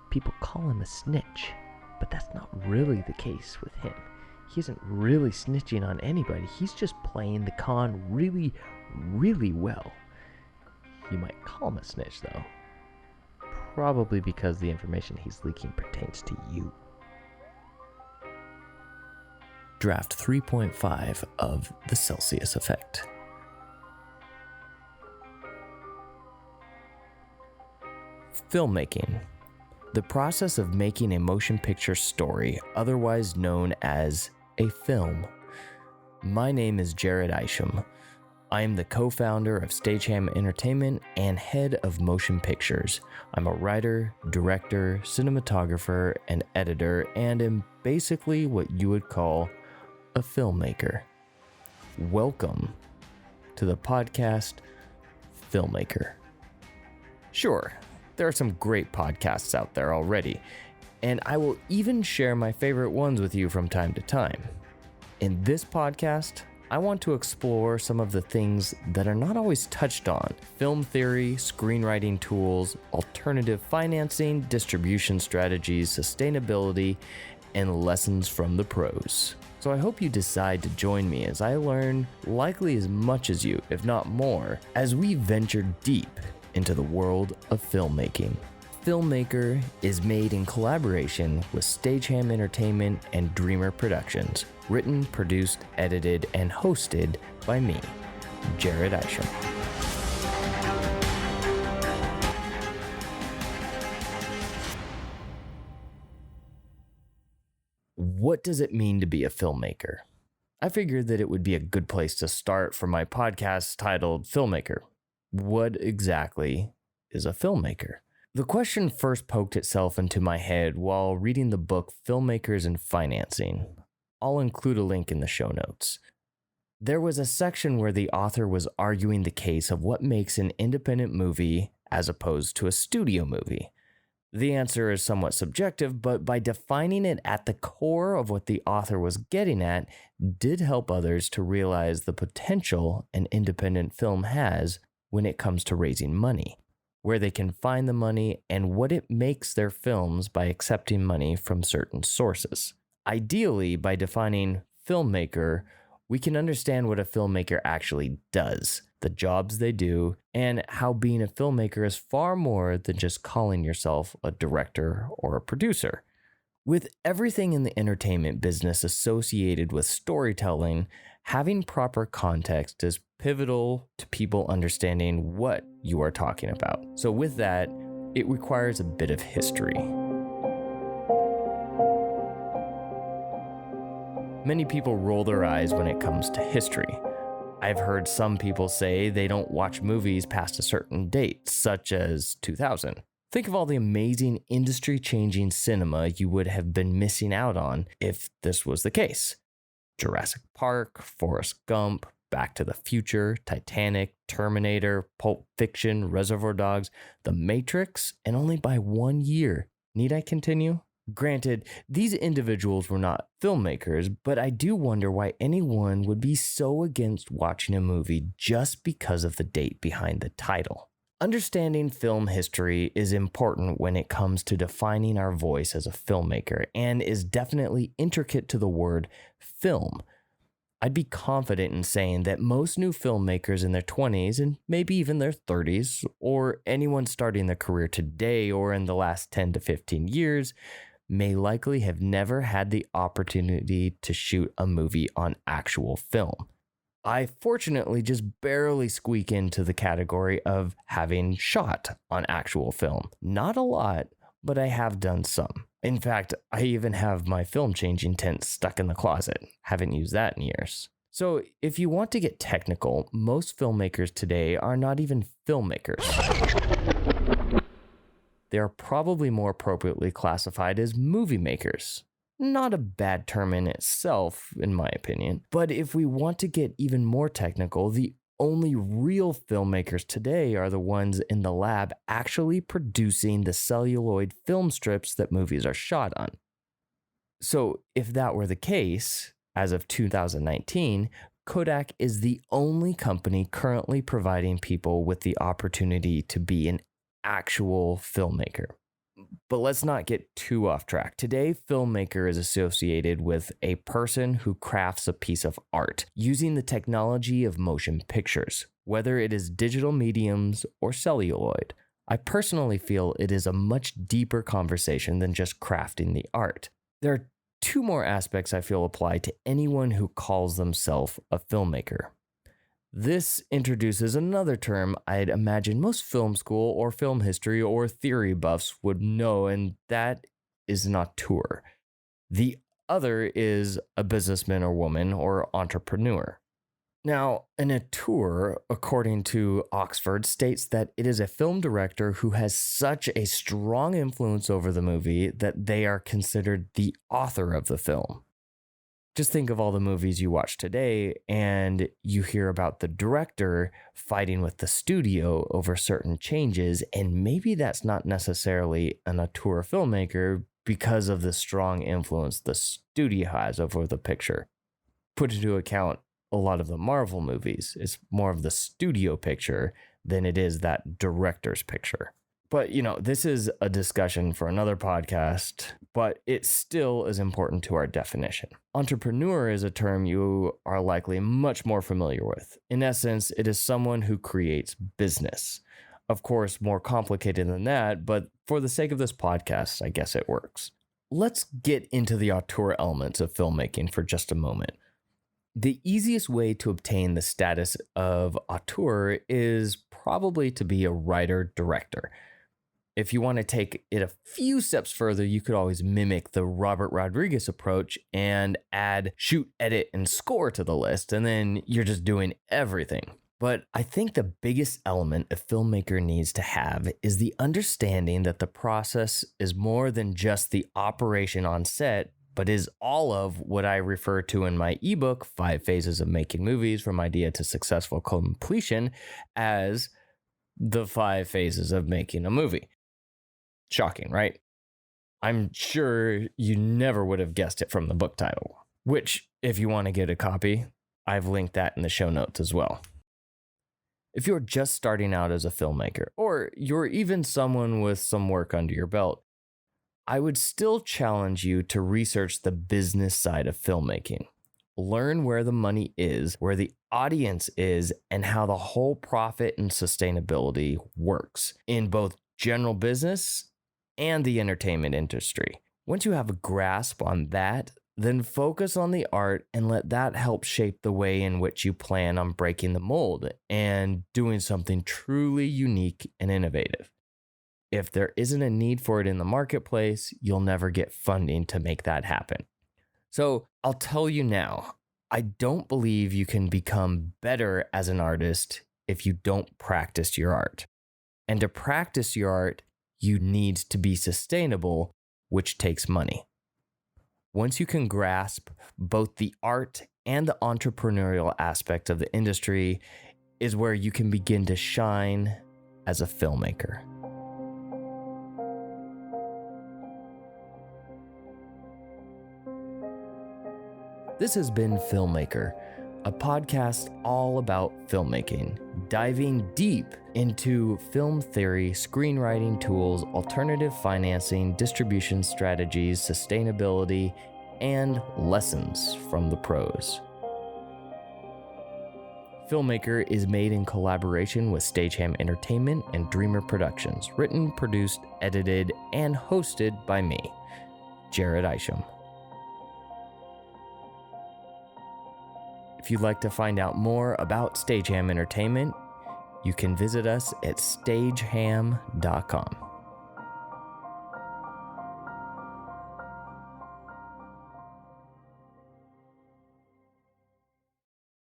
People call him a snitch, but that's not really the case with him. He isn't really snitching on anybody. He's just playing the con really, really well. You might call him a snitch, though. Probably because the information he's leaking pertains to you. Draft 3.5 of The Celsius Effect. Filmmaking. The process of making a motion picture story, otherwise known as a film. My name is Jared Isham. I am the co-founder of Stagehand Entertainment and head of motion pictures. I'm a writer, director, cinematographer, and editor, and am basically what you would call a filmmaker. Welcome to the podcast Filmmaker. Sure, there are some great podcasts out there already, and I will even share my favorite ones with you from time to time. In this podcast, I want to explore some of the things that are not always touched on: film theory, screenwriting tools, alternative financing, distribution strategies, sustainability, and lessons from the pros. So I hope you decide to join me as I learn likely as much as you, if not more, as we venture deep into the world of filmmaking. Filmmaker is made in collaboration with Stagehand Entertainment and Dreamer Productions. Written, produced, edited, and hosted by me, Jared Isham. What does it mean to be a filmmaker? I figured that it would be a good place to start for my podcast titled Filmmaker. What exactly is a filmmaker? The question first poked itself into my head while reading the book Filmmakers and Financing. I'll include a link in the show notes. There was a section where the author was arguing the case of what makes an independent movie as opposed to a studio movie. The answer is somewhat subjective, but by defining it at the core of what the author was getting at, did help others to realize the potential an independent film has when it comes to raising money, where they can find the money, and what it makes their films by accepting money from certain sources. Ideally, by defining filmmaker, we can understand what a filmmaker actually does, the jobs they do, and how being a filmmaker is far more than just calling yourself a director or a producer. With everything in the entertainment business associated with storytelling, having proper context is pivotal to people understanding what you are talking about. So with that, it requires a bit of history. Many people roll their eyes when it comes to history. I've heard some people say they don't watch movies past a certain date, such as 2000. Think of all the amazing industry-changing cinema you would have been missing out on if this was the case. Jurassic Park, Forrest Gump, Back to the Future, Titanic, Terminator, Pulp Fiction, Reservoir Dogs, The Matrix, and only by 1 year. Need I continue? Granted, these individuals were not filmmakers, but I do wonder why anyone would be so against watching a movie just because of the date behind the title. Understanding film history is important when it comes to defining our voice as a filmmaker, and is definitely intricate to the word film. I'd be confident in saying that most new filmmakers in their 20s and maybe even their 30s, or anyone starting their career today or in the last 10 to 15 years, may likely have never had the opportunity to shoot a movie on actual film. I fortunately just barely squeak into the category of having shot on actual film. Not a lot, but I have done some. In fact, I even have my film changing tent stuck in the closet. Haven't used that in years. So if you want to get technical, most filmmakers today are not even filmmakers. They are probably more appropriately classified as movie makers. Not a bad term in itself, in my opinion. But if we want to get even more technical, the only real filmmakers today are the ones in the lab actually producing the celluloid film strips that movies are shot on. So if that were the case, as of 2019, Kodak is the only company currently providing people with the opportunity to be an actual filmmaker. But let's not get too off track. Today, filmmaker is associated with a person who crafts a piece of art using the technology of motion pictures, whether it is digital mediums or celluloid. I personally feel it is a much deeper conversation than just crafting the art. There are two more aspects I feel apply to anyone who calls themselves a filmmaker. This introduces another term I'd imagine most film school or film history or theory buffs would know, and that is an auteur. The other is a businessman or woman or entrepreneur. Now, an auteur, according to Oxford, states that it is a film director who has such a strong influence over the movie that they are considered the author of the film. Just think of all the movies you watch today and you hear about the director fighting with the studio over certain changes, and maybe that's not necessarily an auteur filmmaker because of the strong influence the studio has over the picture. Put into account a lot of the Marvel movies, it's more of the studio picture than it is that director's picture. But, this is a discussion for another podcast, but it still is important to our definition. Entrepreneur is a term you are likely much more familiar with. In essence, it is someone who creates business. Of course, more complicated than that, but for the sake of this podcast, I guess it works. Let's get into the auteur elements of filmmaking for just a moment. The easiest way to obtain the status of auteur is probably to be a writer-director. If you want to take it a few steps further, you could always mimic the Robert Rodriguez approach and add shoot, edit, and score to the list, and then you're just doing everything. But I think the biggest element a filmmaker needs to have is the understanding that the process is more than just the operation on set, but is all of what I refer to in my ebook, 5 Phases of Making Movies from Idea to Successful Completion, as the 5 phases of making a movie. Shocking, right? I'm sure you never would have guessed it from the book title, which, if you want to get a copy, I've linked that in the show notes as well. If you're just starting out as a filmmaker, or you're even someone with some work under your belt, I would still challenge you to research the business side of filmmaking. Learn where the money is, where the audience is, and how the whole profit and sustainability works in both general business and the entertainment industry. Once you have a grasp on that, then focus on the art and let that help shape the way in which you plan on breaking the mold and doing something truly unique and innovative. If there isn't a need for it in the marketplace, you'll never get funding to make that happen. So I'll tell you now, I don't believe you can become better as an artist if you don't practice your art. And to practice your art, you need to be sustainable, which takes money. Once you can grasp both the art and the entrepreneurial aspect of the industry is where you can begin to shine as a filmmaker. This has been Filmmaker, a podcast all about filmmaking, diving deep into film theory, screenwriting tools, alternative financing, distribution strategies, sustainability, and lessons from the pros. Filmmaker is made in collaboration with Stageham Entertainment and Dreamer Productions, written, produced, edited, and hosted by me, Jared Isham. If you'd like to find out more about Stageham Entertainment, you can visit us at stageham.com.